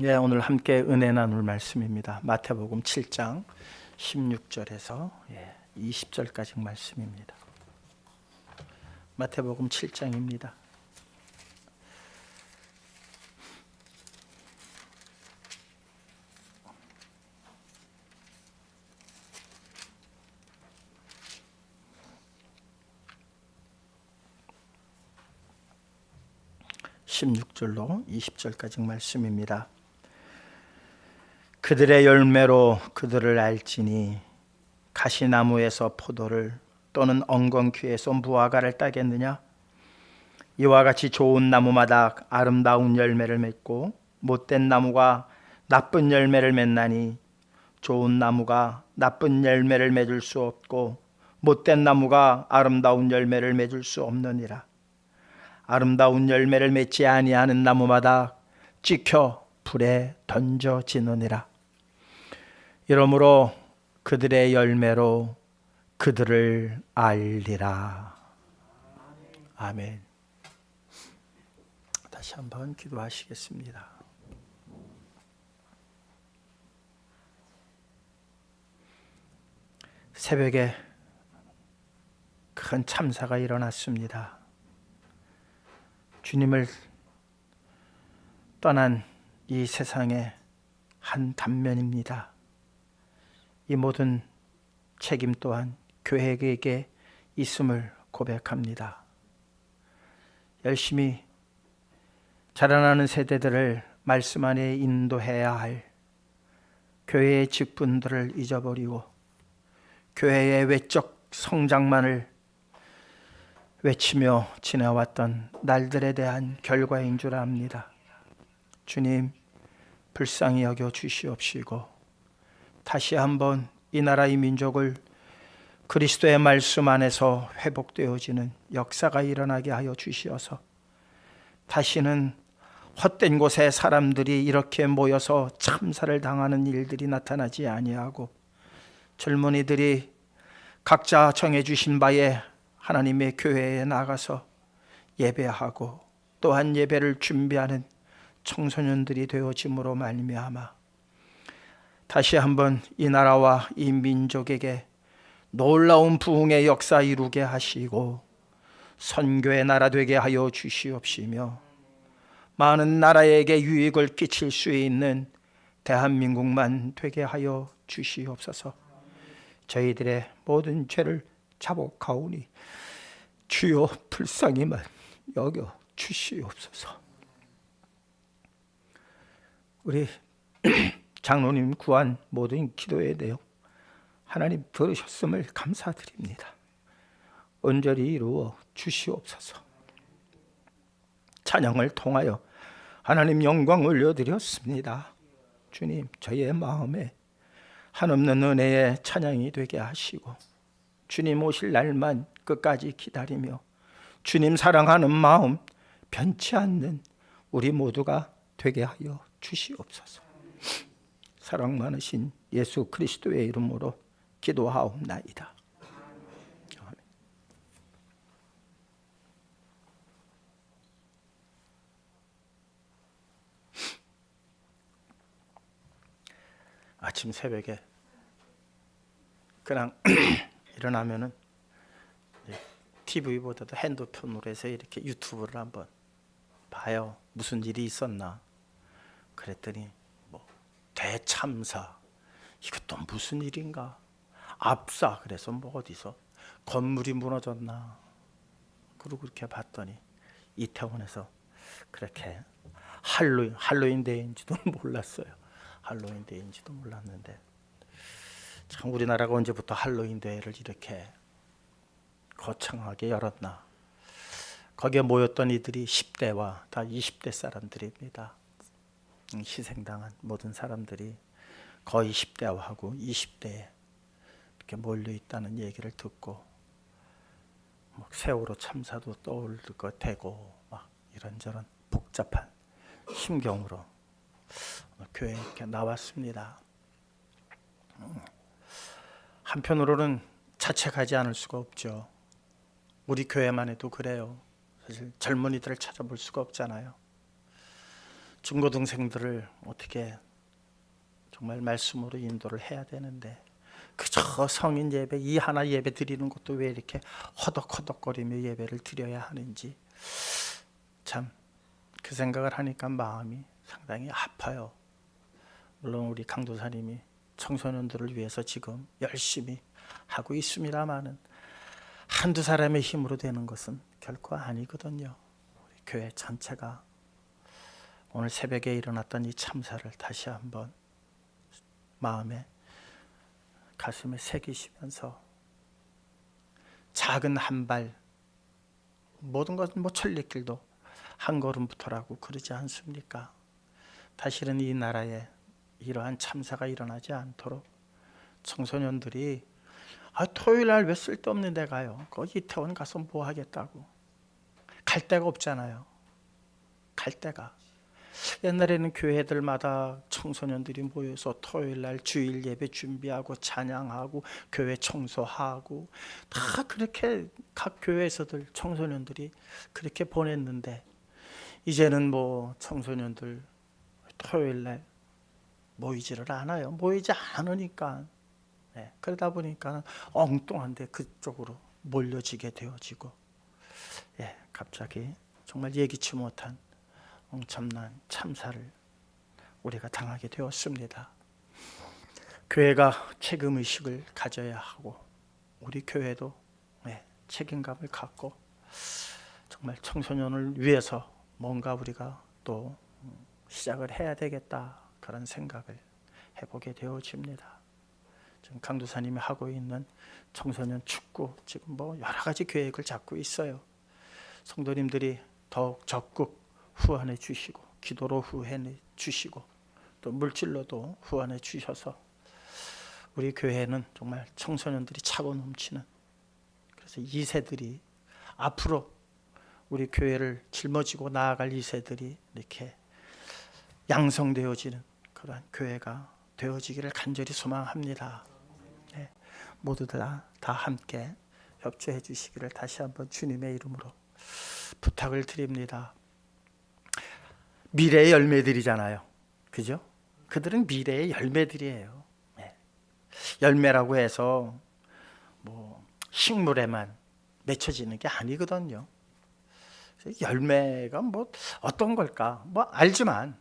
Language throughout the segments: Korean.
예, 오늘 함께 은혜 나눌 말씀입니다. 마태복음 7장 16절에서 20절까지 말씀입니다. 마태복음 7장입니다. (16절로) (20절까지) 말씀입니다. 그들의 열매로 그들을 알지니 가시나무에서 포도를 또는 엉겅퀴에서 무화과를 따겠느냐? 이와 같이 좋은 나무마다 아름다운 열매를 맺고 못된 나무가 나쁜 열매를 맺나니 좋은 나무가 나쁜 열매를 맺을 수 없고 못된 나무가 아름다운 열매를 맺을 수 없느니라. 아름다운 열매를 맺지 아니하는 나무마다 찍혀 불에 던져지느니라. 이러므로 그들의 열매로 그들을 알리라. 아멘. 다시 한번 기도하시겠습니다. 새벽에 큰 참사가 일어났습니다. 주님을 떠난 이 세상의 한 단면입니다. 이 모든 책임 또한 교회에게 있음을 고백합니다. 열심히 자라나는 세대들을 말씀 안에 인도해야 할 교회의 직분들을 잊어버리고 교회의 외적 성장만을 외치며 지나왔던 날들에 대한 결과인 줄 압니다. 주님, 불쌍히 여겨 주시옵시고 다시 한번 이 나라의 민족을 그리스도의 말씀 안에서 회복되어지는 역사가 일어나게 하여 주시어서 다시는 헛된 곳에 사람들이 이렇게 모여서 참사를 당하는 일들이 나타나지 아니하고 젊은이들이 각자 정해주신 바에 하나님의 교회에 나가서 예배하고 또한 예배를 준비하는 청소년들이 되어짐으로 말미암아 다시 한번 이 나라와 이 민족에게 놀라운 부흥의 역사 이루게 하시고 선교의 나라 되게 하여 주시옵시며 많은 나라에게 유익을 끼칠 수 있는 대한민국만 되게 하여 주시옵소서. 저희들의 모든 죄를 자복하오니 주여 불쌍히만 여겨 주시옵소서. 우리 장로님 구한 모든 기도에 대해 하나님 들으셨음을 감사드립니다. 온전히 이루어 주시옵소서. 찬양을 통하여 하나님 영광 올려드렸습니다. 주님, 저희의 마음에 한없는 은혜의 찬양이 되게 하시고 주님 오실 날만 끝까지 기다리며 주님 사랑하는 마음 변치 않는 우리 모두가 되게 하여 주시옵소서. 사랑 많으신 예수 그리스도의 이름으로 기도하옵나이다. 아멘. 아침 새벽에 그냥 일어나면은 TV보다도 핸드폰으로 해서 이렇게 유튜브를 한번 봐요. 무슨 일이 있었나. 그랬더니 대참사, 이것도 무슨 일인가. 압사, 그래서 어디서 건물이 무너졌나. 그리고 그렇게 봤더니 이태원에서 그렇게 할로윈 데이인지도 몰랐어요. 할로윈 데이인지도 몰랐는데 참 우리나라가 언제부터 할로윈 데이를 이렇게 거창하게 열었나. 거기에 모였던 이들이 10대와 다 20대 사람들입니다. 희생당한 모든 사람들이 거의 10대하고 20대에 이렇게 몰려 있다는 얘기를 듣고 세월호 참사도 떠올 것 되고 막 이런저런 복잡한 심경으로 교회에 이렇게 나왔습니다. 한편으로는 자책하지 않을 수가 없죠. 우리 교회만 해도 그래요. 사실 젊은이들을 찾아볼 수가 없잖아요. 중고등생들을 어떻게 정말 말씀으로 인도를 해야 되는데 그저 성인 예배 이 하나 예배 드리는 것도 왜 이렇게 허덕허덕거리며 예배를 드려야 하는지 참 그 생각을 하니까 마음이 상당히 아파요. 물론 우리 강도사님이 청소년들을 위해서 지금 열심히 하고 있습니다만은 한두 사람의 힘으로 되는 것은 결코 아니거든요. 우리 교회 전체가 오늘 새벽에 일어났던 이 참사를 다시 한번 마음에 가슴에 새기시면서 작은 한 발 모든 것은 뭐 천리길도 한 걸음부터라고 그러지 않습니까? 다시는 이 나라에 이러한 참사가 일어나지 않도록 청소년들이 토요일 날 왜 쓸데없는 데 가요? 거기 이태원 가서 뭐 하겠다고. 갈 데가 없잖아요. 갈 데가. 옛날에는 교회들마다 청소년들이 모여서 토요일 날 주일 예배 준비하고 찬양하고 교회 청소하고 다 그렇게 각 교회에서들 청소년들이 그렇게 보냈는데 이제는 뭐 청소년들 토요일 날 모이지를 않아요. 모이지 않으니까 그러다 보니까 엉뚱한데 그쪽으로 몰려지게 되어지고 갑자기 정말 예기치 못한 엄청난 참사를 우리가 당하게 되었습니다. 교회가 책임의식을 가져야 하고 우리 교회도 책임감을 갖고 정말 청소년을 위해서 뭔가 우리가 또 시작을 해야 되겠다 그런 생각을 해보게 되어집니다. 지금 강도사님이 하고 있는 청소년 축구 지금 뭐 여러 가지 계획을 잡고 있어요. 성도님들이 더욱 적극 후원해 주시고 기도로 후원해 주시고 또 물질로도 후원해 주셔서 우리 교회는 정말 청소년들이 차고 넘치는 그래서 2세들이 앞으로 우리 교회를 짊어지고 나아갈 2세들이 이렇게 양성되어지는 그러한 교회가 되어지기를 간절히 소망합니다. 모두들 다 함께 협조해 주시기를 다시 한번 주님의 이름으로 부탁을 드립니다. 미래의 열매들이잖아요. 그죠? 그들은 미래의 열매들이에요. 열매라고 해서 뭐 식물에만 맺혀지는 게 아니거든요. 열매가 뭐 어떤 걸까? 뭐 알지만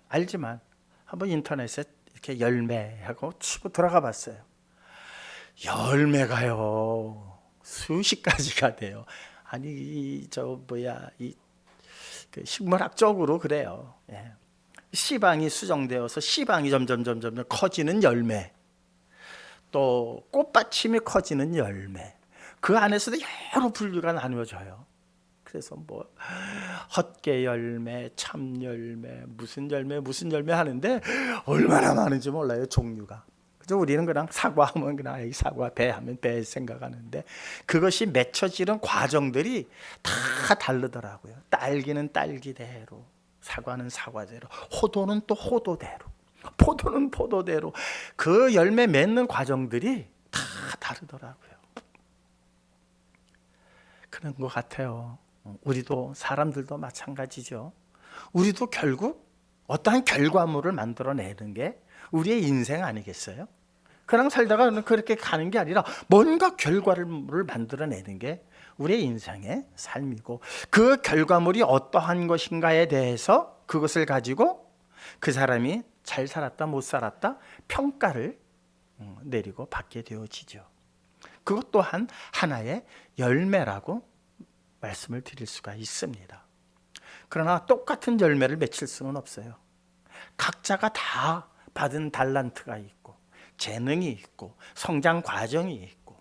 한번 인터넷에 이렇게 열매하고 치고 들어가 봤어요. 열매가요 수십 가지가 돼요. 아니 그 식물학적으로 그래요. 씨방이 수정되어서 씨방이 점점 커지는 열매, 또 꽃받침이 커지는 열매, 그 안에서도 여러 분류가 나누어져요. 그래서 뭐 헛개 열매, 참 열매, 무슨 열매 하는데 얼마나 많은지 몰라요, 종류가. 그래서 우리는 그냥 사과하면 그냥 사과, 배 하면 배 생각하는데 그것이 맺혀지는 과정들이 다 다르더라고요. 딸기는 딸기대로, 사과는 사과대로, 호도는 또 호도대로, 포도는 포도대로 그 열매 맺는 과정들이 다 다르더라고요. 그런 것 같아요. 우리도 사람들도 마찬가지죠. 우리도 결국 어떠한 결과물을 만들어내는 게 우리의 인생 아니겠어요? 그냥 살다가 그렇게 가는 게 아니라 뭔가 결과물을 만들어내는 게 우리의 인생의 삶이고 그 결과물이 어떠한 것인가에 대해서 그것을 가지고 그 사람이 잘 살았다 못 살았다 평가를 내리고 받게 되어지죠. 그것 또한 하나의 열매라고 말씀을 드릴 수가 있습니다. 그러나 똑같은 열매를 맺힐 수는 없어요. 각자가 다 받은 달란트가 있고 재능이 있고 성장 과정이 있고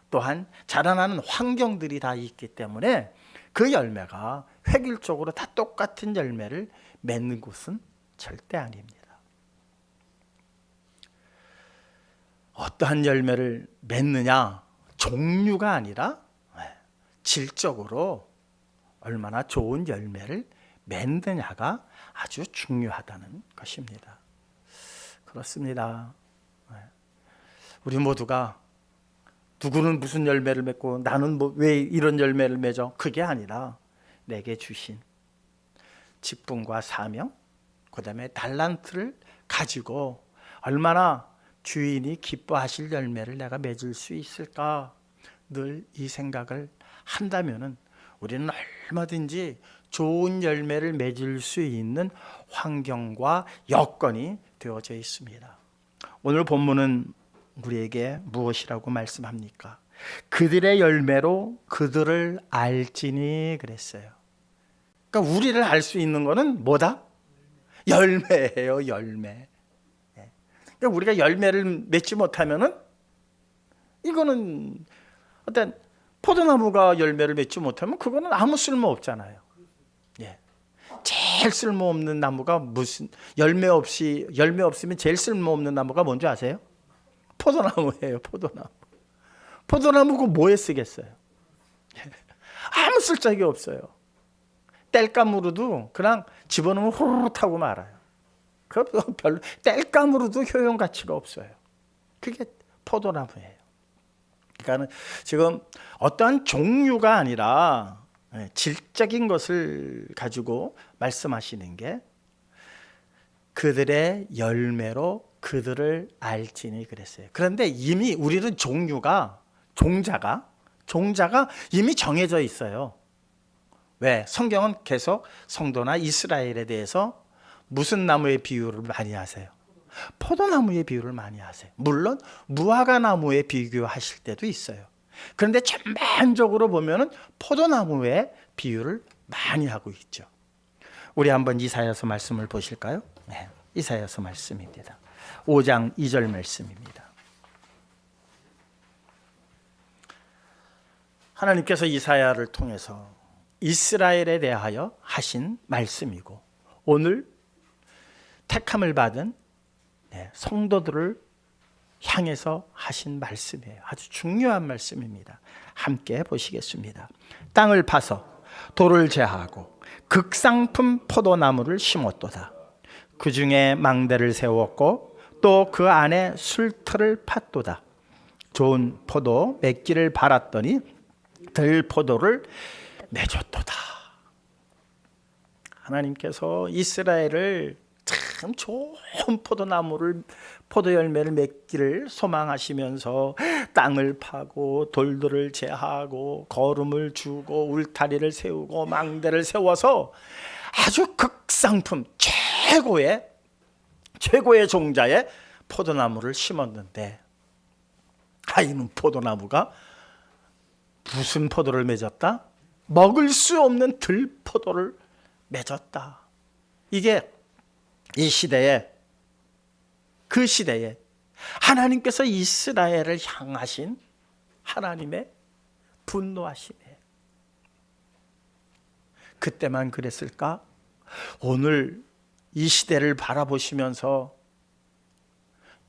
또한 자라나는 환경들이 다 있기 때문에 그 열매가 획일적으로 다 똑같은 열매를 맺는 곳은 절대 아닙니다. 어떠한 열매를 맺느냐 종류가 아니라 질적으로 얼마나 좋은 열매를 맺느냐가 아주 중요하다는 것입니다. 그렇습니다. 우리 모두가 누구는 무슨 열매를 맺고 나는 왜 이런 열매를 맺어? 그게 아니라 내게 주신 직분과 사명, 그 다음에 달란트를 가지고 얼마나 주인이 기뻐하실 열매를 내가 맺을 수 있을까, 늘 이 생각을 한다면은 우리는 얼마든지 좋은 열매를 맺을 수 있는 환경과 여건이 되어져 있습니다. 오늘 본문은 우리에게 무엇이라고 말씀합니까? 그들의 열매로 그들을 알지니 그랬어요. 그러니까 우리를 알 수 있는 거는 뭐다? 열매예요, 열매. 그러니까 우리가 열매를 맺지 못하면은 이거는 어떤 포도나무가 열매를 맺지 못하면 그거는 아무 쓸모 없잖아요. 예. 제일 쓸모 없는 나무가 무슨 열매 없으면 제일 쓸모 없는 나무가 뭔지 아세요? 포도나무예요, 포도나무. 포도나무가 뭐에 쓰겠어요? 아무 쓸데기 없어요. 땔감으로도 그냥 집어넣으면 호로록 타고 말아요. 그 별로 땔감으로도 효용 가치가 없어요. 그게 포도나무예요. 그러니까 지금 어떠한 종류가 아니라 질적인 것을 가지고 말씀하시는 게 그들의 열매로 그들을 알지니 그랬어요. 그런데 이미 우리는 종자가 이미 정해져 있어요. 왜? 성경은 계속 성도나 이스라엘에 대해서 무슨 나무의 비유를 많이 하세요? 포도나무의 비유를 많이 하세요. 물론 무화과 나무에 비교하실 때도 있어요. 그런데 전반적으로 보면은 포도나무의 비유를 많이 하고 있죠. 우리 한번 이사야서 말씀을 보실까요? 네, 이사야서 말씀입니다. 5장 2절 말씀입니다. 하나님께서 이사야를 통해서 이스라엘에 대하여 하신 말씀이고 오늘 택함을 받은 성도들을 향해서 하신 말씀이에요. 아주 중요한 말씀입니다. 함께 보시겠습니다. 땅을 파서 돌을 제하고 극상품 포도나무를 심었도다. 그 중에 망대를 세웠고 또 그 안에 술터를 팠도다. 좋은 포도 맺기를 바랐더니 들포도를 맺었도다. 하나님께서 이스라엘을 참 좋은 포도 열매를 맺기를 소망하시면서 땅을 파고 돌들을 제하고 거름을 주고 울타리를 세우고 망대를 세워서 아주 극상품 최고의 종자의 포도나무를 심었는데 이는 포도나무가 무슨 포도를 맺었다? 먹을 수 없는 들포도를 맺었다. 이게 이 시대에 그 시대에 하나님께서 이스라엘을 향하신 하나님의 분노하심에 그때만 그랬을까? 오늘 이 시대를 바라보시면서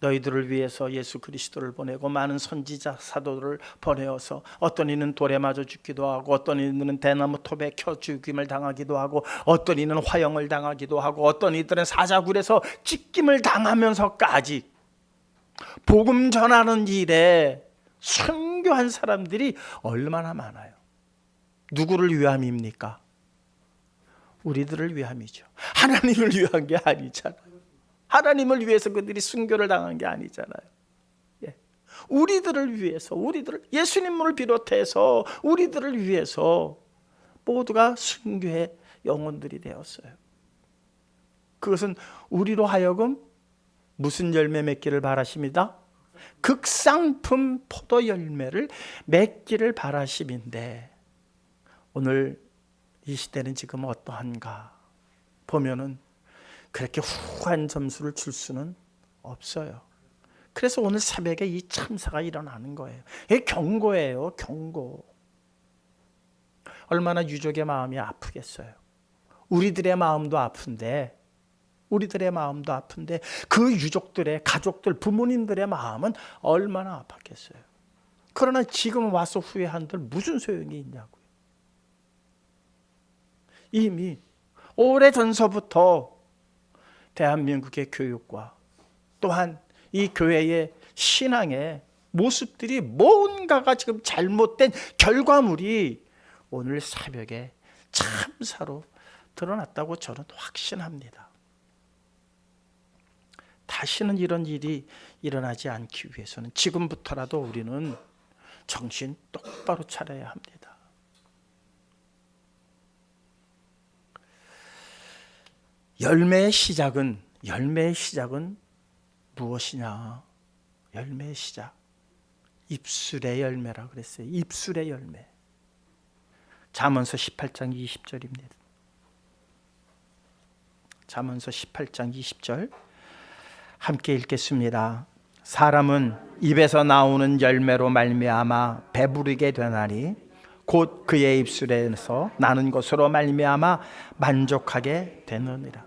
너희들을 위해서 예수 그리스도를 보내고 많은 선지자 사도들을 보내어서 어떤 이는 돌에 맞아 죽기도 하고 어떤 이는 대나무 톱에 켜 죽임을 당하기도 하고 어떤 이는 화형을 당하기도 하고 어떤 이들은 사자굴에서 찢김을 당하면서까지 복음 전하는 일에 순교한 사람들이 얼마나 많아요. 누구를 위함입니까? 우리들을 위함이죠. 하나님을 위한 게 아니잖아요. 하나님을 위해서 그들이 순교를 당한 게 아니잖아요. 우리들을 위해서, 예수님을 비롯해서 우리들을 위해서 모두가 순교의 영혼들이 되었어요. 그것은 우리로 하여금 무슨 열매 맺기를 바라십니다? 극상품 포도 열매를 맺기를 바라심인데 오늘 이 시대는 지금 어떠한가 보면은 그렇게 후한 점수를 줄 수는 없어요. 그래서 오늘 새벽에 이 참사가 일어나는 거예요. 이게 경고예요, 경고. 얼마나 유족의 마음이 아프겠어요. 우리들의 마음도 아픈데 그 유족들의 가족들, 부모님들의 마음은 얼마나 아팠겠어요. 그러나 지금 와서 후회한들 무슨 소용이 있냐고요. 이미 오래전서부터 대한민국의 교육과 또한 이 교회의 신앙의 모습들이 뭔가가 지금 잘못된 결과물이 오늘 새벽에 참사로 드러났다고 저는 확신합니다. 다시는 이런 일이 일어나지 않기 위해서는 지금부터라도 우리는 정신 똑바로 차려야 합니다. 열매의 시작은 무엇이냐? 열매의 시작, 입술의 열매라 그랬어요. 입술의 열매. 잠언서 18장 20절입니다. 잠언서 18장 20절 함께 읽겠습니다. 사람은 입에서 나오는 열매로 말미암아 배부르게 되나니 곧 그의 입술에서 나는 것으로 말미암아 만족하게 되느니라.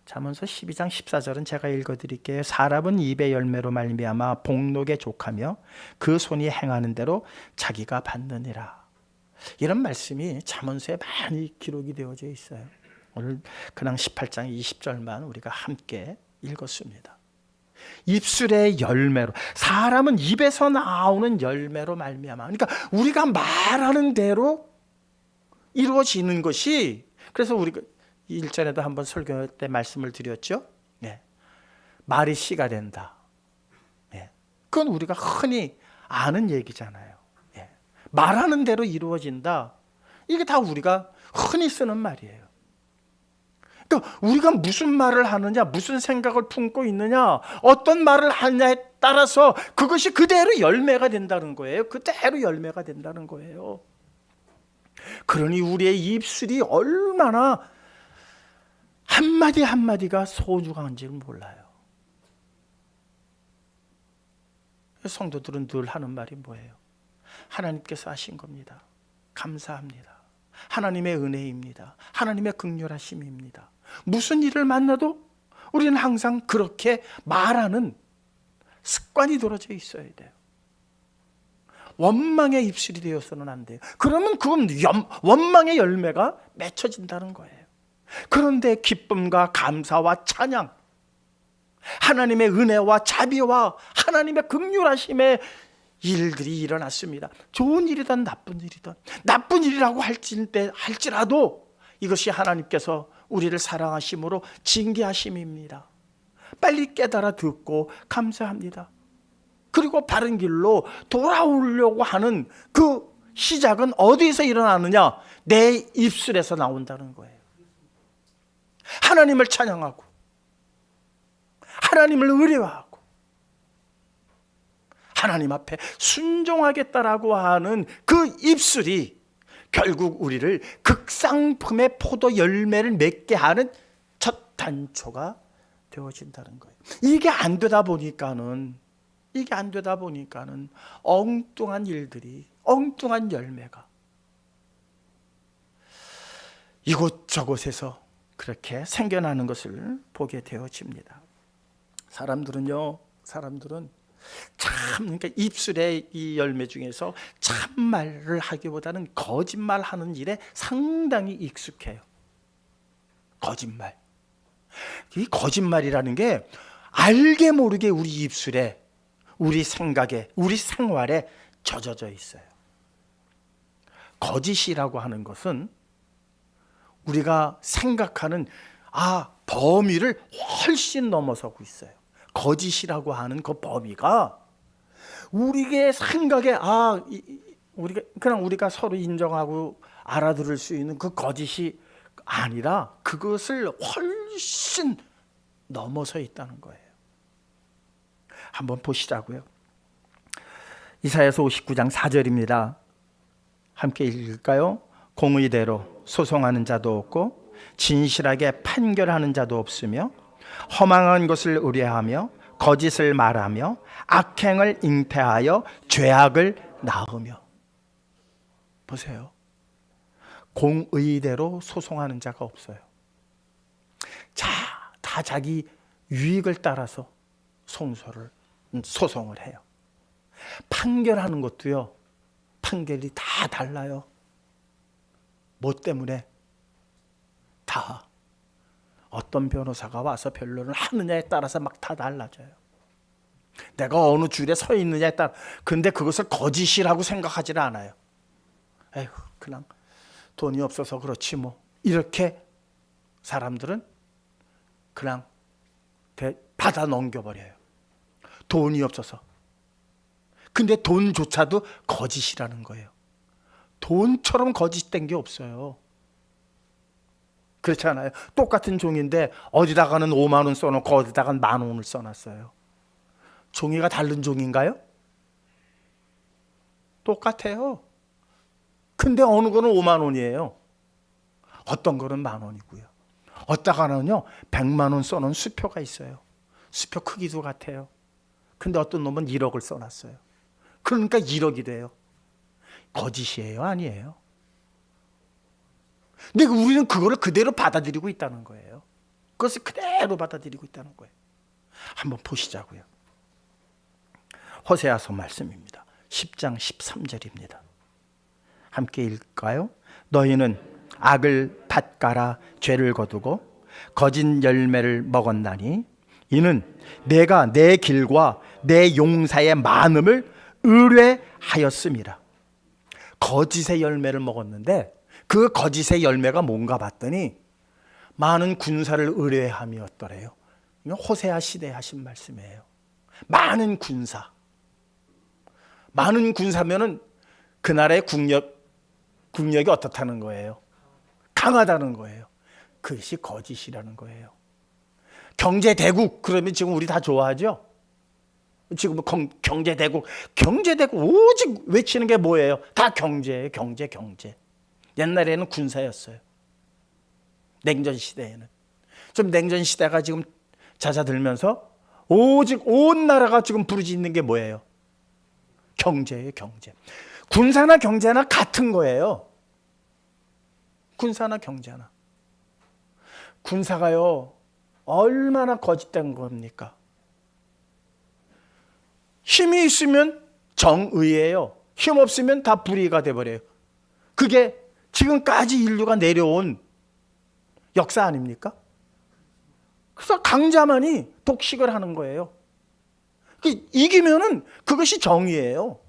잠언서 12장 14절은 제가 읽어드릴게요. 사람은 입의 열매로 말미암아 복록에 족하며 그 손이 행하는 대로 자기가 받느니라. 이런 말씀이 잠언서에 많이 기록이 되어져 있어요. 오늘 그냥 18장 20절만 우리가 함께 읽었습니다. 입술의 열매로, 사람은 입에서 나오는 열매로 말미암아. 그러니까 우리가 말하는 대로 이루어지는 것이, 그래서 우리가 1절에도 한번 설교 때 말씀을 드렸죠. 네. 말이 씨가 된다. 네. 그건 우리가 흔히 아는 얘기잖아요. 네. 말하는 대로 이루어진다. 이게 다 우리가 흔히 쓰는 말이에요. 그러니까 우리가 무슨 말을 하느냐, 무슨 생각을 품고 있느냐, 어떤 말을 하느냐에 따라서 그것이 그대로 열매가 된다는 거예요. 그대로 열매가 된다는 거예요. 그러니 우리의 입술이 얼마나 한마디 한마디가 소중한지를 몰라요. 성도들은 늘 하는 말이 뭐예요? 하나님께서 하신 겁니다. 감사합니다. 하나님의 은혜입니다. 하나님의 긍휼하심입니다. 무슨 일을 만나도 우리는 항상 그렇게 말하는 습관이 들어져 있어야 돼요. 원망의 입술이 되어서는 안 돼요. 그러면 그건 원망의 열매가 맺혀진다는 거예요. 그런데 기쁨과 감사와 찬양, 하나님의 은혜와 자비와 하나님의 긍휼하심의 일들이 일어났습니다. 좋은 일이든 나쁜 일이든, 나쁜 일이라고 할지라도 이것이 하나님께서 우리를 사랑하심으로 징계하심입니다. 빨리 깨달아 듣고 감사합니다. 그리고 바른 길로 돌아오려고 하는 그 시작은 어디서 일어나느냐? 내 입술에서 나온다는 거예요. 하나님을 찬양하고 하나님을 의뢰하고 하나님 앞에 순종하겠다라고 하는 그 입술이 결국 우리를 극상품의 포도 열매를 맺게 하는 첫 단초가 되어진다는 거예요. 이게 안 되다 보니까는 엉뚱한 일들이, 엉뚱한 열매가 이곳저곳에서 그렇게 생겨나는 것을 보게 되어집니다. 사람들은 참, 그러니까 입술의 이 열매 중에서 참말을 하기보다는 거짓말하는 일에 상당히 익숙해요. 거짓말. 이 거짓말이라는 게 알게 모르게 우리 입술에, 우리 생각에, 우리 생활에 젖어져 있어요. 거짓이라고 하는 것은 우리가 생각하는 범위를 훨씬 넘어서고 있어요. 거짓이라고 하는 그 범위가 우리의 생각에 우리가 서로 인정하고 알아들을 수 있는 그 거짓이 아니라 그것을 훨씬 넘어서 있다는 거예요. 한번 보시자고요. 이사야서 59장 4절입니다. 함께 읽을까요? 공의대로 소송하는 자도 없고 진실하게 판결하는 자도 없으며 허망한 것을 의뢰하며 거짓을 말하며 악행을 잉태하여 죄악을 낳으며. 보세요. 공의대로 소송하는 자가 없어요. 다 자기 유익을 따라서 소송을 해요. 판결하는 것도요, 판결이 다 달라요. 뭐 때문에? 다 어떤 변호사가 와서 변론을 하느냐에 따라서 막 다 달라져요. 내가 어느 줄에 서 있느냐에 따라. 근데 그것을 거짓이라고 생각하지 않아요. 에휴, 그냥 돈이 없어서 그렇지 뭐. 이렇게 사람들은 그냥 받아 넘겨버려요. 돈이 없어서. 근데 돈조차도 거짓이라는 거예요. 돈처럼 거짓된 게 없어요. 그렇지 않아요? 똑같은 종인데 어디다가는 5만 원 써놓고 어디다가는 10,000원을 써놨어요. 종이가 다른 종인가요? 똑같아요. 근데 어느 거는 5만 원이에요. 어떤 거는 10,000원이고요. 어디다가는요 100만 원 써놓은 수표가 있어요. 수표 크기도 같아요. 근데 어떤 놈은 1억을 써놨어요. 그러니까 1억이 돼요. 거짓이에요? 아니에요? 근데 우리는 그거를 그대로 받아들이고 있다는 거예요. 그것을 그대로 받아들이고 있다는 거예요. 한번 보시자고요. 호세아서 말씀입니다. 10장 13절입니다. 함께 읽을까요? 너희는 악을 밭가라 죄를 거두고 거짓 열매를 먹었나니 이는 내가 내 길과 내 용사의 많음을 의뢰하였음이라. 거짓의 열매를 먹었는데 그 거짓의 열매가 뭔가 봤더니 많은 군사를 의뢰함이었더래요. 이거 호세아 시대에 하신 말씀이에요. 많은 군사. 많은 군사면은 그 나라의 국력이 어떻다는 거예요? 강하다는 거예요. 그것이 거짓이라는 거예요. 경제대국 그러면 지금 우리 다 좋아하죠? 지금 경제대국 오직 외치는 게 뭐예요? 다 경제예요. 경제. 옛날에는 군사였어요. 냉전 시대에는. 좀 냉전 시대가 지금 잦아들면서 오직 온 나라가 지금 부르짖는 게 뭐예요? 경제예요. 경제. 군사나 경제나 같은 거예요. 군사나 경제나. 군사가요 얼마나 거짓된 겁니까? 힘이 있으면 정의예요. 힘 없으면 다 불의가 돼버려요. 그게 지금까지 인류가 내려온 역사 아닙니까? 그래서 강자만이 독식을 하는 거예요. 이기면은 그것이 정의예요.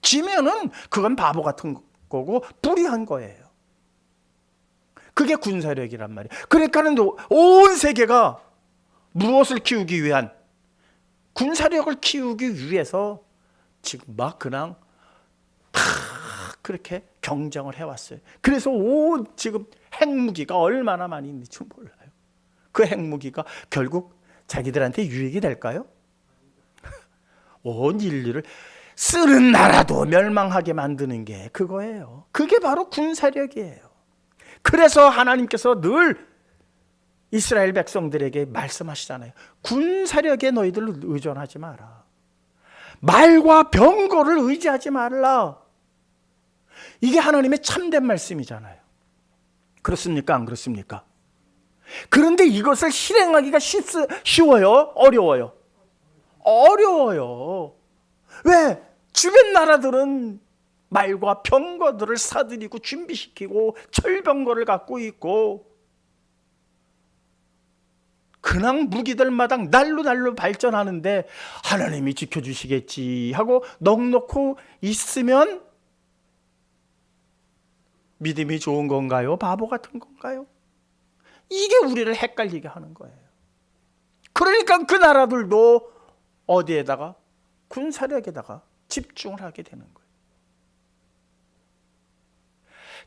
지면은 그건 바보 같은 거고 불의한 거예요. 그게 군사력이란 말이에요. 그러니까는 온 세계가 무엇을 키우기 위한 군사력을 키우기 위해서 지금 막 그냥 다 그렇게 경쟁을 해왔어요. 그래서 온 지금 핵무기가 얼마나 많이 있는지 몰라요. 그 핵무기가 결국 자기들한테 유익이 될까요? 온 인류를 쓰는 나라도 멸망하게 만드는 게 그거예요. 그게 바로 군사력이에요. 그래서 하나님께서 늘 이스라엘 백성들에게 말씀하시잖아요. 군사력에 너희들 의존하지 마라. 말과 병거를 의지하지 말라. 이게 하나님의 참된 말씀이잖아요. 그렇습니까? 안 그렇습니까? 그런데 이것을 실행하기가 쉬워요? 어려워요? 어려워요. 왜? 주변 나라들은 말과 병거들을 사들이고 준비시키고 철병거를 갖고 있고 그냥 무기들마다 날로 발전하는데 하나님이 지켜주시겠지 하고 넋놓고 있으면 믿음이 좋은 건가요? 바보 같은 건가요? 이게 우리를 헷갈리게 하는 거예요. 그러니까 그 나라들도 어디에다가? 군사력에다가 집중을 하게 되는 거예요.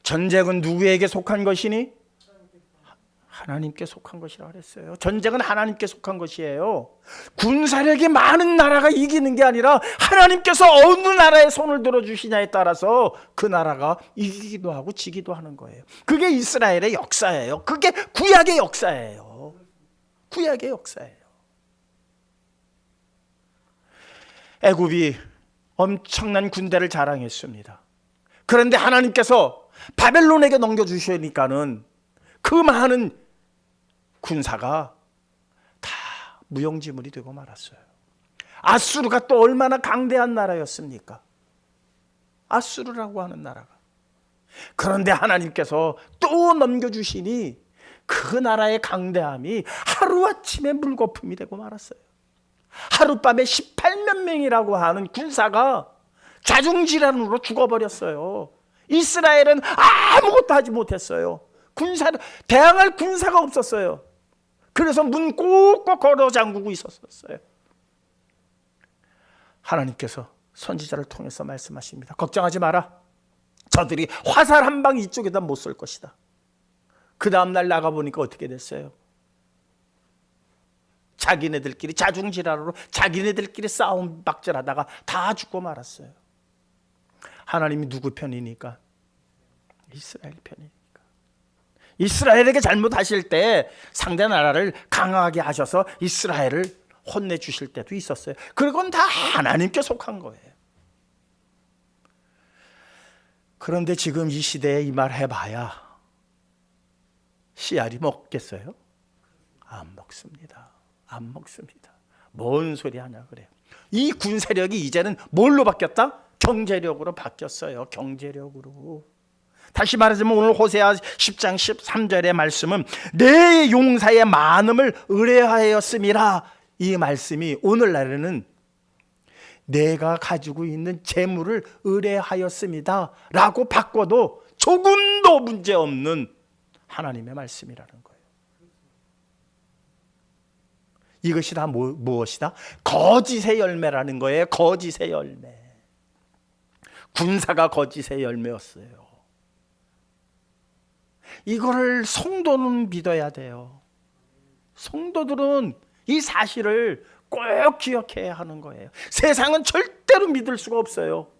전쟁은 누구에게 속한 것이니? 하나님께 속한 것이라고 그랬어요. 전쟁은 하나님께 속한 것이에요. 군사력이 많은 나라가 이기는 게 아니라 하나님께서 어느 나라에 손을 들어주시냐에 따라서 그 나라가 이기기도 하고 지기도 하는 거예요. 그게 이스라엘의 역사예요. 그게 구약의 역사예요. 구약의 역사예요. 애굽이 엄청난 군대를 자랑했습니다. 그런데 하나님께서 바벨론에게 넘겨주시니까는 그 많은 군사가 다 무용지물이 되고 말았어요. 아수르가 또 얼마나 강대한 나라였습니까? 아수르라고 하는 나라가. 그런데 하나님께서 또 넘겨주시니 그 나라의 강대함이 하루아침에 물거품이 되고 말았어요. 하룻밤에 18만 명이라고 하는 군사가 자중질환으로 죽어버렸어요. 이스라엘은 아무것도 하지 못했어요. 대항할 군사가 없었어요. 그래서 문 꼭꼭 걸어 잠그고 있었어요. 하나님께서 선지자를 통해서 말씀하십니다. 걱정하지 마라. 저들이 화살 한 방 이쪽에다 못 쏠 것이다. 그 다음날 나가보니까 어떻게 됐어요? 자기네들끼리 자중질환으로 자기네들끼리 싸움 박질하다가 다 죽고 말았어요. 하나님이 누구 편이니까? 이스라엘 편이니까. 이스라엘에게 잘못하실 때 상대 나라를 강하게 하셔서 이스라엘을 혼내주실 때도 있었어요. 그건 다 하나님께 속한 거예요. 그런데 지금 이 시대에 이 말 해봐야 씨알이 먹겠어요? 안 먹습니다. 안 먹습니다. 뭔 소리 하냐 그래요. 이 군세력이 이제는 뭘로 바뀌었다? 경제력으로 바뀌었어요. 경제력으로. 다시 말하자면 오늘 호세아 10장 13절의 말씀은 내 용사의 많음을 의뢰하였음이라. 이 말씀이 오늘날에는 내가 가지고 있는 재물을 의뢰하였습니다 라고 바꿔도 조금도 문제없는 하나님의 말씀이라는 거예요. 이것이 다 무엇이다? 거짓의 열매라는 거예요. 거짓의 열매. 군사가 거짓의 열매였어요. 이거를 성도는 믿어야 돼요. 성도들은 이 사실을 꼭 기억해야 하는 거예요. 세상은 절대로 믿을 수가 없어요.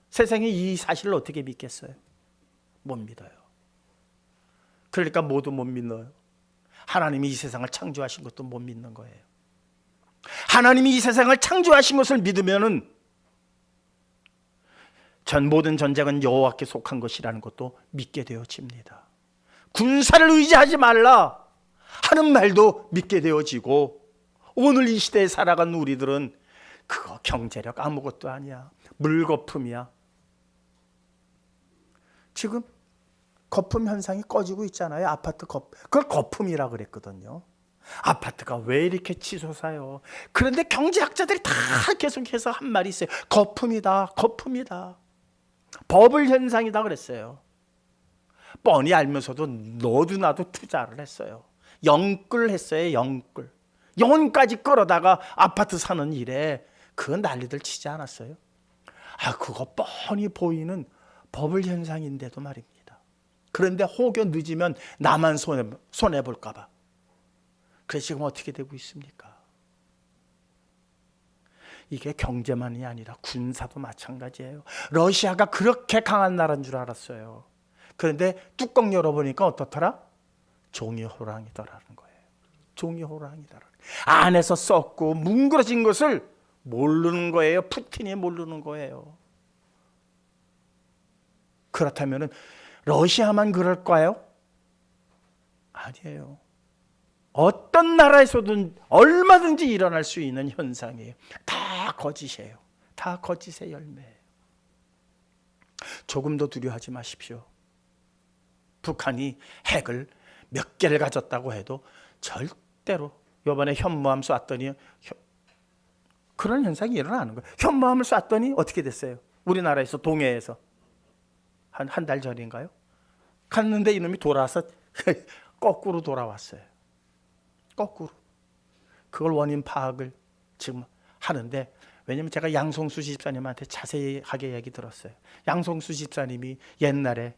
세상이 이 사실을 어떻게 믿겠어요? 못 믿어요. 그러니까 모두 못 믿어요. 하나님이 이 세상을 창조하신 것도 못 믿는 거예요. 하나님이 이 세상을 창조하신 것을 믿으면은 모든 전쟁은 여호와께 속한 것이라는 것도 믿게 되어집니다. 군사를 의지하지 말라 하는 말도 믿게 되어지고, 오늘 이 시대에 살아가는 우리들은 그거 경제력 아무것도 아니야. 물거품이야. 지금 거품 현상이 꺼지고 있잖아요. 아파트 거품. 그걸 거품이라고 그랬거든요. 아파트가 왜 이렇게 치솟아요? 그런데 경제학자들이 다 계속해서 한 말이 있어요. 거품이다. 거품이다. 버블 현상이다 그랬어요. 뻔히 알면서도 너도 나도 투자를 했어요. 영끌 했어요. 영끌. 영혼까지 끌어다가 아파트 사는 일에 그건 난리들 치지 않았어요? 그거 뻔히 보이는 버블 현상인데도 말입니다. 그런데 혹여 늦으면 나만 손해볼까 봐. 그래서 지금 어떻게 되고 있습니까? 이게 경제만이 아니라 군사도 마찬가지예요. 러시아가 그렇게 강한 나라인 줄 알았어요. 그런데 뚜껑 열어보니까 어떻더라? 종이 호랑이더라는 거예요. 종이 호랑이더라. 안에서 썩고 뭉그러진 것을 모르는 거예요. 푸틴이 모르는 거예요. 그렇다면 러시아만 그럴까요? 아니에요. 어떤 나라에서든 얼마든지 일어날 수 있는 현상이에요. 다 거짓이에요. 다 거짓의 열매예요. 조금도 두려워하지 마십시오. 북한이 핵을 몇 개를 가졌다고 해도 절대로, 이번에 현무암 쐈더니 그런 현상이 일어나는 거예요. 현무암을 쐈더니 어떻게 됐어요? 우리나라에서 동해에서 한 달 전인가요? 갔는데 이놈이 돌아서 거꾸로 돌아왔어요. 거꾸로. 그걸 원인 파악을 지금 하는데, 왜냐면 제가 양송수 집사님한테 자세하게 얘기 들었어요. 양송수 집사님이 옛날에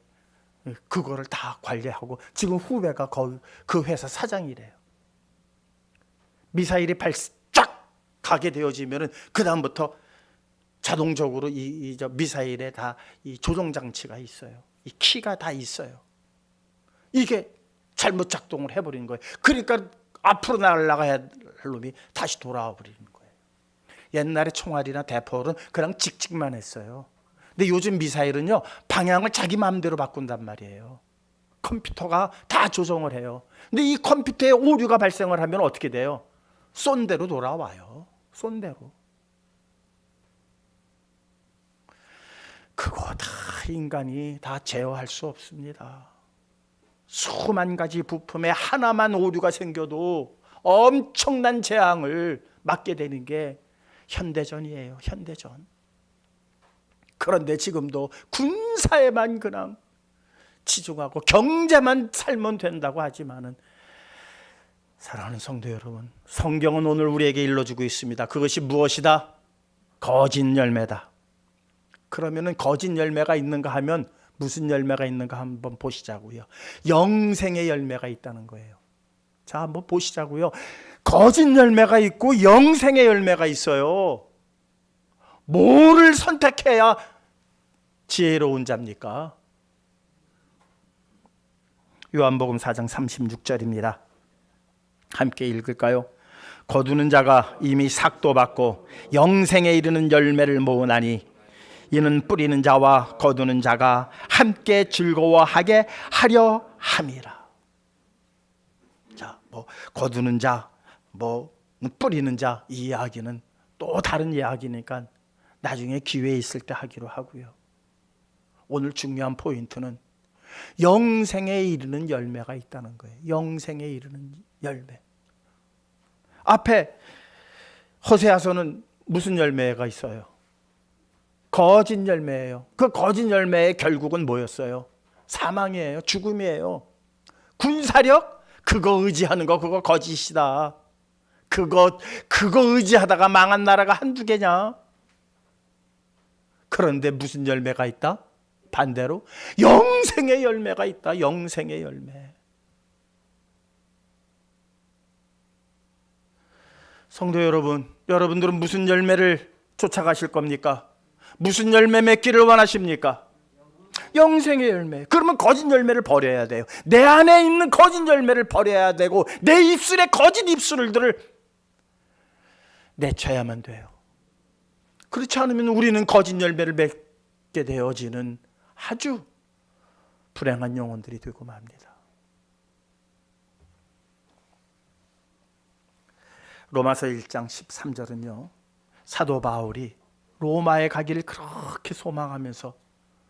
그거를 다 관리하고 지금 후배가 그 회사 사장이래요. 미사일이 쫙 가게 되어지면은 그 다음부터 자동적으로 이 미사일에 다 이 조종 장치가 있어요. 이 키가 다 있어요. 이게 잘못 작동을 해버리는 거예요. 그러니까 앞으로 날아가야 할 놈이 다시 돌아와 버리는 거예요. 옛날에 총알이나 대포는 그냥 찍찍만 했어요. 근데 요즘 미사일은요, 방향을 자기 마음대로 바꾼단 말이에요. 컴퓨터가 다 조정을 해요. 근데 이 컴퓨터에 오류가 발생을 하면 어떻게 돼요? 쏜 대로 돌아와요. 쏜 대로. 그거 다 인간이 다 제어할 수 없습니다. 수만 가지 부품에 하나만 오류가 생겨도 엄청난 재앙을 맞게 되는 게 현대전이에요. 현대전. 그런데 지금도 군사에만 그냥 치중하고 경제만 살면 된다고 하지만은 사랑하는 성도 여러분, 성경은 오늘 우리에게 일러주고 있습니다. 그것이 무엇이다? 거짓 열매다. 그러면은 거짓 열매가 있는가 하면 무슨 열매가 있는가 한번 보시자고요. 영생의 열매가 있다는 거예요. 자, 한번 보시자고요. 거짓 열매가 있고 영생의 열매가 있어요. 뭐를 선택해야 지혜로운 자입니까? 요한복음 4장 36절입니다. 함께 읽을까요? 거두는 자가 이미 삭도 받고 영생에 이르는 열매를 모으나니 이는 뿌리는 자와 거두는 자가 함께 즐거워하게 하려 함이라. 자, 거두는 자, 뿌리는 자, 이 이야기는 또 다른 이야기니까 나중에 기회 있을 때 하기로 하고요. 오늘 중요한 포인트는 영생에 이르는 열매가 있다는 거예요. 영생에 이르는 열매. 앞에 호세아서는 무슨 열매가 있어요? 거짓 열매예요. 그 거짓 열매의 결국은 뭐였어요? 사망이에요. 죽음이에요. 군사력? 그거 의지하는 거 그거 거짓이다. 그거 의지하다가 망한 나라가 한두 개냐? 그런데 무슨 열매가 있다? 반대로 영생의 열매가 있다. 영생의 열매. 성도 여러분, 여러분들은 무슨 열매를 쫓아가실 겁니까? 무슨 열매 맺기를 원하십니까? 영생의 열매. 그러면 거짓 열매를 버려야 돼요. 내 안에 있는 거짓 열매를 버려야 되고 내 입술에 거짓 입술들을 내쳐야만 돼요. 그렇지 않으면 우리는 거짓 열매를 맺게 되어지는 아주 불행한 영혼들이 되고 맙니다. 로마서 1장 13절은요. 사도 바울이 로마에 가기를 그렇게 소망하면서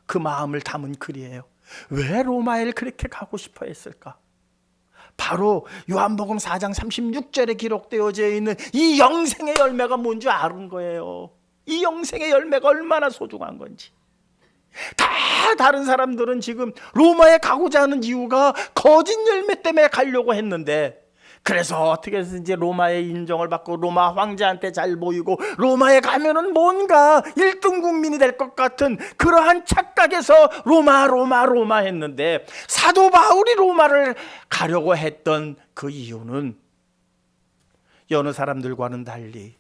그 마음을 담은 글이에요. 왜 로마에 그렇게 가고 싶어 했을까? 바로 요한복음 4장 36절에 기록되어져 있는 이 영생의 열매가 뭔지 아는 거예요. 이 영생의 열매가 얼마나 소중한 건지. 다 다른 사람들은 지금 로마에 가고자 하는 이유가 거짓 열매 때문에 가려고 했는데, 그래서 어떻게 해서든지 로마의 인정을 받고 로마 황제한테 잘 보이고 로마에 가면은 뭔가 1등 국민이 될 것 같은 그러한 착각에서 로마 했는데, 사도 바울이 로마를 가려고 했던 그 이유는 여느 사람들과는 달리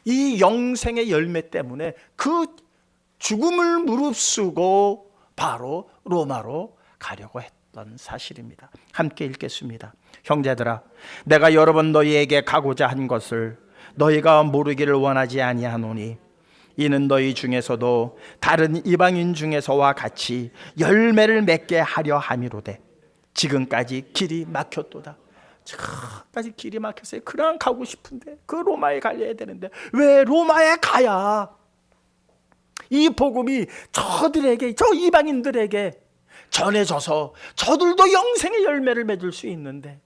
이 영생의 열매 때문에 그 죽음을 무릅쓰고 바로 로마로 가려고 했던 사실입니다. 함께 읽겠습니다. 형제들아, 내가 여러 번 너희에게 가고자 한 것을 너희가 모르기를 원하지 아니하노니 이는 너희 중에서도 다른 이방인 중에서와 같이 열매를 맺게 하려 함이로되 지금까지 길이 막혔도다. 지금까지 길이 막혔어요. 그냥 가고 싶은데, 그 로마에 가려야 되는데 왜 로마에 가야 이 복음이 저들에게, 저 이방인들에게 전해져서 저들도 영생의 열매를 맺을 수 있는데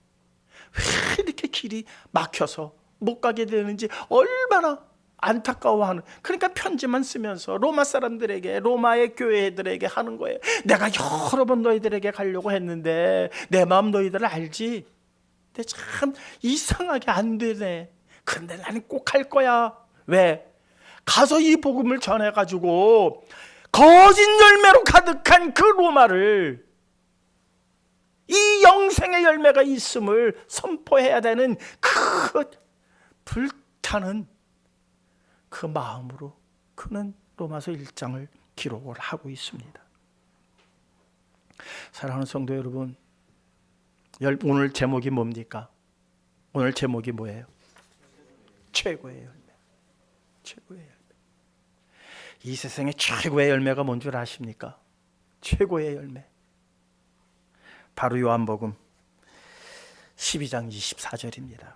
왜 이렇게 길이 막혀서 못 가게 되는지 얼마나 안타까워하는. 그러니까 편지만 쓰면서 로마 사람들에게, 로마의 교회들에게 하는 거예요. 내가 여러 번 너희들에게 가려고 했는데 내 마음 너희들 알지? 근데 참 이상하게 안 되네. 근데 나는 꼭 갈 거야. 왜? 가서 이 복음을 전해가지고 거짓 열매로 가득한 그 로마를, 이 영생의 열매가 있음을 선포해야 되는 그 불타는 그 마음으로 그는 로마서 1장을 기록을 하고 있습니다. 사랑하는 성도 여러분, 오늘 제목이 뭡니까? 오늘 제목이 뭐예요? 최고의 열매. 최고의 열매. 이 세상의 최고의 열매가 뭔 줄 아십니까? 최고의 열매. 바로 요한복음 12장 24절입니다.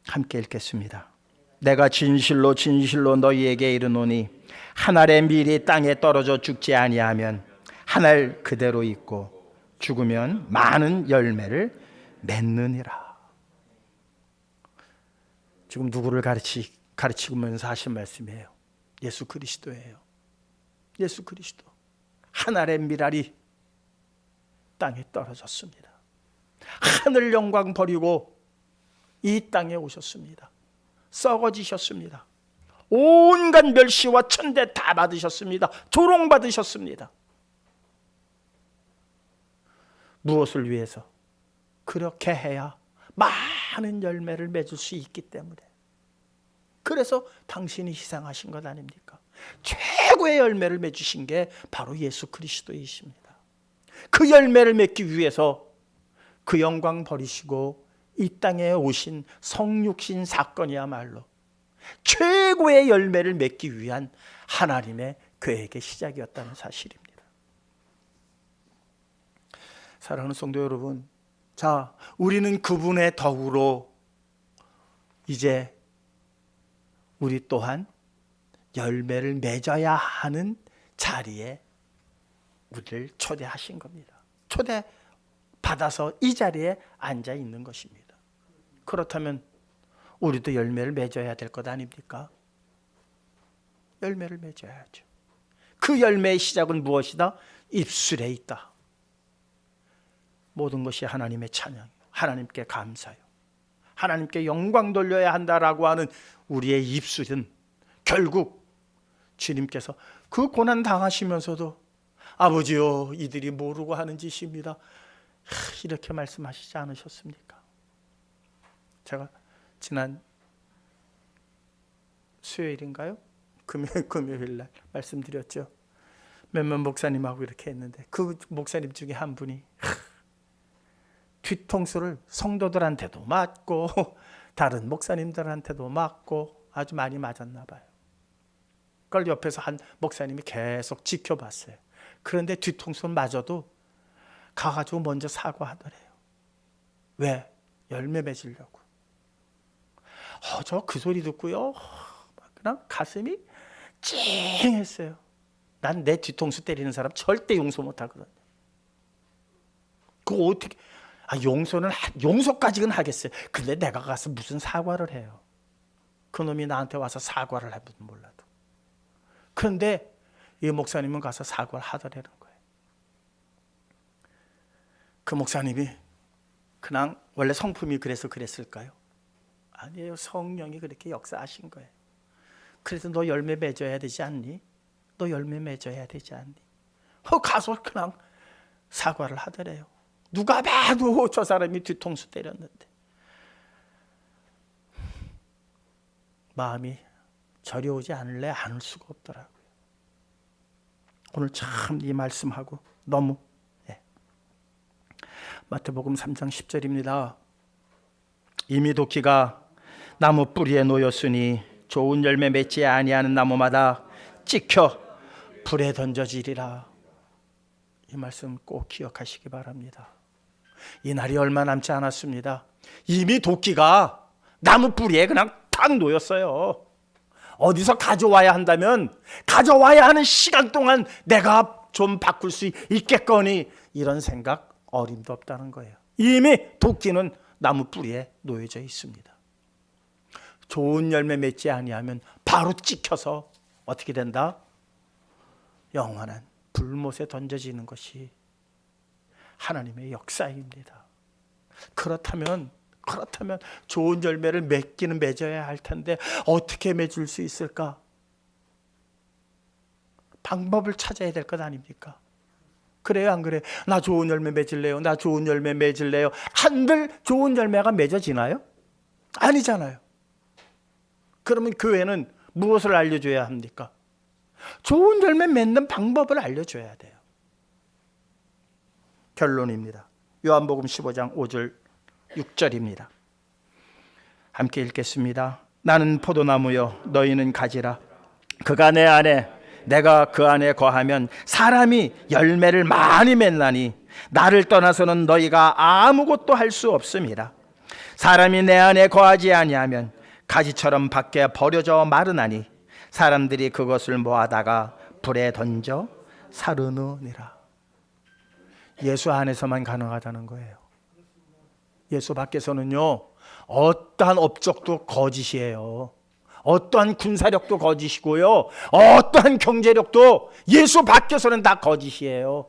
함께 읽겠습니다. 내가 진실로 진실로 너희에게 이르노니 한 알의 밀이 땅에 떨어져 죽지 아니하면 한 알 그대로 있고 죽으면 많은 열매를 맺느니라. 지금 누구를 가르치면서 하신 말씀이에요? 예수 그리스도예요. 예수 그리스도. 한 알의 밀알이 땅에 떨어졌습니다. 하늘 영광 버리고 이 땅에 오셨습니다. 썩어지셨습니다. 온갖 멸시와 천대 다 받으셨습니다. 조롱받으셨습니다. 무엇을 위해서? 그렇게 해야 많은 열매를 맺을 수 있기 때문에. 그래서 당신이 희생하신 것 아닙니까? 최고의 열매를 맺으신 게 바로 예수 그리스도이십니다. 그 열매를 맺기 위해서 그 영광 버리시고 이 땅에 오신 성육신 사건이야말로 최고의 열매를 맺기 위한 하나님의 계획의 시작이었다는 사실입니다. 사랑하는 성도 여러분, 자, 우리는 그분의 덕으로 이제 우리 또한 열매를 맺어야 하는 자리에 우리를 초대하신 겁니다. 초대받아서 이 자리에 앉아 있는 것입니다. 그렇다면 우리도 열매를 맺어야 될 것 아닙니까? 열매를 맺어야죠. 그 열매의 시작은 무엇이다? 입술에 있다. 모든 것이 하나님의 찬양이요, 하나님께 감사요, 하나님께 영광 돌려야 한다라고 하는 우리의 입술은 결국 주님께서 그 고난 당하시면서도 아버지요, 이들이 모르고 하는 짓입니다, 이렇게 말씀하시지 않으셨습니까? 제가 지난 수요일인가요? 금요일 날 말씀드렸죠. 몇몇 목사님하고 이렇게 했는데 그 목사님 중에 한 분이 뒤통수를 성도들한테도 맞고 다른 목사님들한테도 맞고 아주 많이 맞았나 봐요. 그걸 옆에서 한 목사님이 계속 지켜봤어요. 그런데 뒤통수를 맞아도 가가지고 먼저 사과하더래요. 왜? 열매 맺으려고. 저 그 소리 듣고요, 그냥 가슴이 찡했어요. 난 내 뒤통수 때리는 사람 절대 용서 못하거든요. 그거 어떻게? 용서까지는 하겠어요. 근데 내가 가서 무슨 사과를 해요? 그놈이 나한테 와서 사과를 해도 몰라도. 그런데 이 목사님은 가서 사과를 하더라는 거예요. 그 목사님이 그냥 원래 성품이 그래서 그랬을까요? 아니에요. 성령이 그렇게 역사하신 거예요. 그래서 너 열매 맺어야 되지 않니? 너 열매 맺어야 되지 않니? 가서 그냥 사과를 하더래요. 누가 봐도 저 사람이 뒤통수 때렸는데 마음이 저려오지 않을 수가 없더라고요. 오늘 참 이 말씀하고 너무 마태복음 3장 10절입니다. 이미 도끼가 나무 뿌리에 놓였으니 좋은 열매 맺지 아니하는 나무마다 찍혀 불에 던져지리라. 이 말씀 꼭 기억하시기 바랍니다. 이 날이 얼마 남지 않았습니다. 이미 도끼가 나무 뿌리에 그냥 탁 놓였어요. 어디서 가져와야 한다면 가져와야 하는 시간 동안 내가 좀 바꿀 수 있겠거니 이런 생각 어림도 없다는 거예요. 이미 도끼는 나무 뿌리에 놓여져 있습니다. 좋은 열매 맺지 아니하면 바로 찍혀서 어떻게 된다? 영원한 불못에 던져지는 것이 하나님의 역사입니다. 그렇다면 좋은 열매를 맺기는 맺어야 할 텐데 어떻게 맺을 수 있을까? 방법을 찾아야 될 것 아닙니까? 그래요, 안 그래요? 나 좋은 열매 맺을래요. 나 좋은 열매 맺을래요. 한들 좋은 열매가 맺어지나요? 아니잖아요. 그러면 교회는 무엇을 알려줘야 합니까? 좋은 열매 맺는 방법을 알려줘야 돼요. 결론입니다. 요한복음 15장 5절 6절입니다. 함께 읽겠습니다. 나는 포도나무요 너희는 가지라. 그가 내 안에 내가 그 안에 거하면 사람이 열매를 많이 맺나니 나를 떠나서는 너희가 아무것도 할 수 없음이라. 사람이 내 안에 거하지 아니하면 가지처럼 밖에 버려져 마르나니 사람들이 그것을 모아다가 불에 던져 사르느니라. 예수 안에서만 가능하다는 거예요. 예수 밖에서는요, 어떠한 업적도 거짓이에요. 어떠한 군사력도 거짓이고요, 어떠한 경제력도 예수 밖에서는 다 거짓이에요.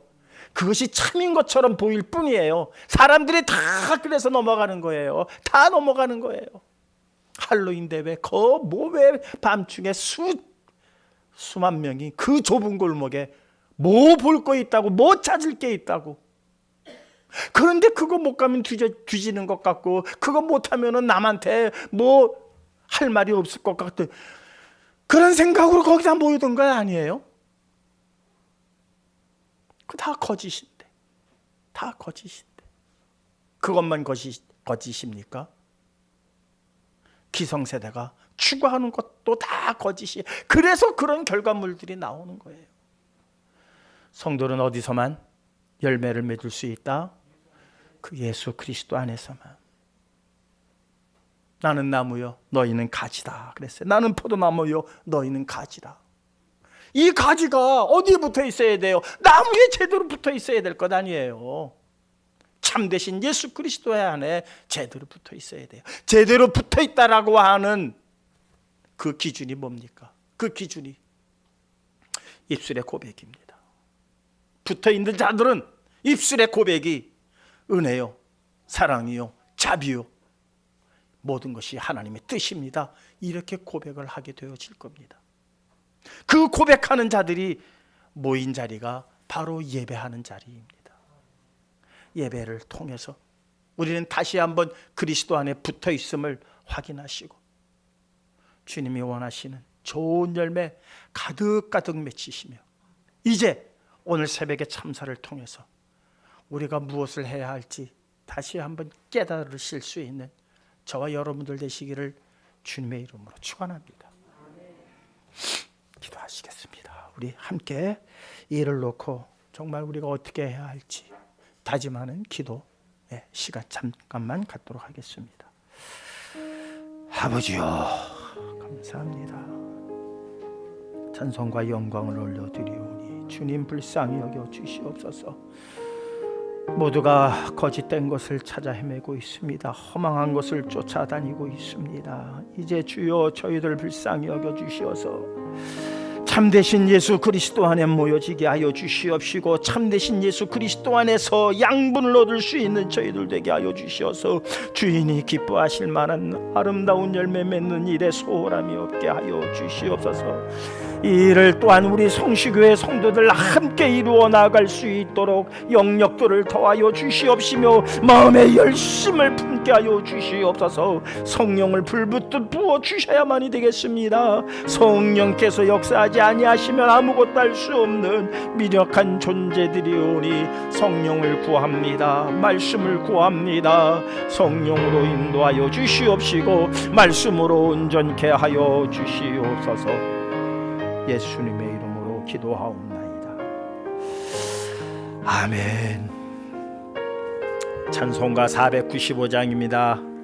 그것이 참인 것처럼 보일 뿐이에요. 사람들이 다 그래서 넘어가는 거예요. 다 넘어가는 거예요. 할로윈 대회 왜 밤중에 수만 명이 그 좁은 골목에 뭐 볼 거 있다고, 뭐 찾을 게 있다고. 그런데 그거 못 가면 뒤지는 것 같고, 그거 못하면 남한테 뭐 할 말이 없을 것 같은 그런 생각으로 거기다 모이던 거 아니에요? 그 다 거짓인데, 다 거짓인데. 그것만 거짓입니까? 기성세대가 추구하는 것도 다 거짓이에요. 그래서 그런 결과물들이 나오는 거예요. 성도는 어디서만 열매를 맺을 수 있다? 그 예수 그리스도 안에서만. 나는 나무요, 너희는 가지다 그랬어요. 나는 포도나무요, 너희는 가지다. 이 가지가 어디에 붙어 있어야 돼요? 나무에 제대로 붙어 있어야 될 것 아니에요. 참되신 예수 그리스도의 안에 제대로 붙어 있어야 돼요. 제대로 붙어 있다라고 하는 그 기준이 뭡니까? 그 기준이 입술의 고백입니다. 붙어 있는 자들은 입술의 고백이 은혜요, 사랑이요, 자비요, 모든 것이 하나님의 뜻입니다. 이렇게 고백을 하게 되어질 겁니다. 그 고백하는 자들이 모인 자리가 바로 예배하는 자리입니다. 예배를 통해서 우리는 다시 한번 그리스도 안에 붙어 있음을 확인하시고, 주님이 원하시는 좋은 열매 가득가득 맺히시며, 이제 오늘 새벽의 참사를 통해서 우리가 무엇을 해야 할지 다시 한번 깨달으실 수 있는 저와 여러분들 되시기를 주님의 이름으로 축원합니다. 기도하시겠습니다. 우리 함께 이를 놓고 정말 우리가 어떻게 해야 할지 다짐하는 기도 시간 잠깐만 갖도록 하겠습니다. 아버지요, 감사합니다. 찬송과 영광을 올려드리오니 주님 불쌍히 여겨 주시옵소서. 모두가 거짓된 것을 찾아 헤매고 있습니다. 허망한 것을 쫓아다니고 있습니다. 이제 주여 저희들 불쌍히 여겨 주시어서 참되신 예수 그리스도 안에 모여지게 하여 주시옵시고, 참되신 예수 그리스도 안에서 양분을 얻을 수 있는 저희들 되게 하여 주시어서 주인이 기뻐하실 만한 아름다운 열매 맺는 일에 소홀함이 없게 하여 주시옵소서. 이 일을 또한 우리 성시교회 성도들 함께 이루어 나갈 수 있도록 영역들을 더하여 주시옵시며 마음의 열심을 품게 하여 주시옵소서. 성령을 불붙듯 부어 주셔야만이 되겠습니다. 성령께서 역사하지 아니하시면 아무것도 할 수 없는 미력한 존재들이오니 성령을 구합니다. 말씀을 구합니다. 성령으로 인도하여 주시옵시고 말씀으로 온전케 하여 주시옵소서. 예수님의 이름으로 기도하옵나이다. 아멘. 찬송가 495장입니다.